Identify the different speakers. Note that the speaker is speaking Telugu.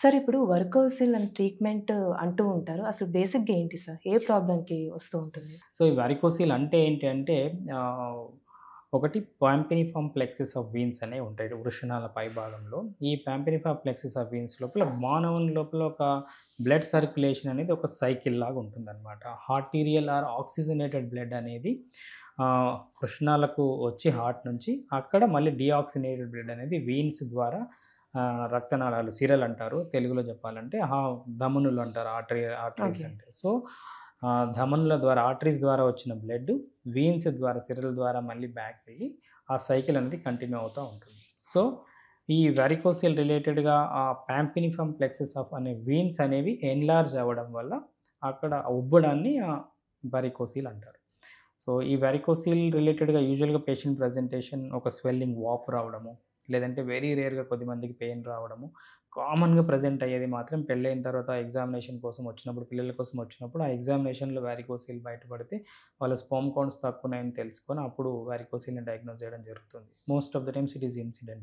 Speaker 1: సార్ ఇప్పుడు వర్కోసిల్ అని ట్రీట్మెంట్ అంటూ ఉంటారు. అసలు బేసిక్‌గా ఏంటి సార్? ఏ ప్రాబ్లమ్‌కి వస్తూ ఉంటుంది?
Speaker 2: సో, ఈ వారికోసిల్ అంటే ఏంటి అంటే ఆహ్, ఒకటి పాంపినిఫార్మ్ ప్లెక్సస్ ఆఫ్ వీన్స్ అనేవి ఉంటాయి వృషణాల పై భాగంలో. ఈ పాంపినిఫార్మ్ ప్లెక్సస్ ఆఫ్ వీన్స్ లోపల మానవుని లోపల ఒక బ్లడ్ సర్క్యులేషన్ అనేది ఒక సైకిల్ లాగా ఉంటుందనమాట. ఆర్టీరియల్ ఆర్ ఆక్సిజనేటెడ్ బ్లడ్ అనేది వృషణాలకు వచ్చి హార్ట్ నుంచి అక్కడ మళ్ళీ డీఆక్సినేటెడ్ బ్లడ్ అనేది వీన్స్ ద్వారా రక్తనాళాలు సిరలంటారు తెలుగులో చెప్పాలంటే. ధమనులు అంటారు ఆర్టరీస్
Speaker 1: ఓకే.
Speaker 2: అంటే. సో, ధమనుల ద్వారా ఆర్టరీస్ ద్వారా వచ్చిన బ్లడ్ వీన్స్ ద్వారా సిరల ద్వారా మళ్ళీ బ్యాక్ వెళ్ళి ఆ సైకిల్ అనేది కంటిన్యూ అవుతా ఉంటుంది. సో, ఈ వారికోసిల్ రిలేటెడ్‌గా ఆ పాంపినిఫర్మ్ ప్లెక్సస్ ఆఫ్ అనే వీన్స్ అనేవి ఎన్‌లార్జ్ అవ్వడం వల్ల అక్కడ ఆ ఉబ్బడాన్ని వారికోసిల్ అంటారు. సో, ఈ వారికోసిల్ రిలేటెడ్‌గా యూజువల్‌గా పేషెంట్ ప్రెజెంటేషన్ ఒక స్వెల్లింగ్, వాపు రావడము, లేదంటే వెరీ రేర్‌గా కొద్దిమందికి పెయిన్ రావడము. కామన్‌గా ప్రెజెంట్ అయ్యేది మాత్రం పెళ్ళైన తర్వాత ఎగ్జామినేషన్ కోసం వచ్చినప్పుడు, పిల్లల కోసం వచ్చినప్పుడు ఆ ఎగ్జామినేషన్‌లో వారికోసిల్ బయటపడితే వాళ్ళ స్పెర్మ్ కౌంట్స్ తక్కువున్నాయని తెలుసుకొని అప్పుడు వారికోసిల్‌ని డయాగ్నోస్ చేయడం జరుగుతుంది. Most of the times it is incidental.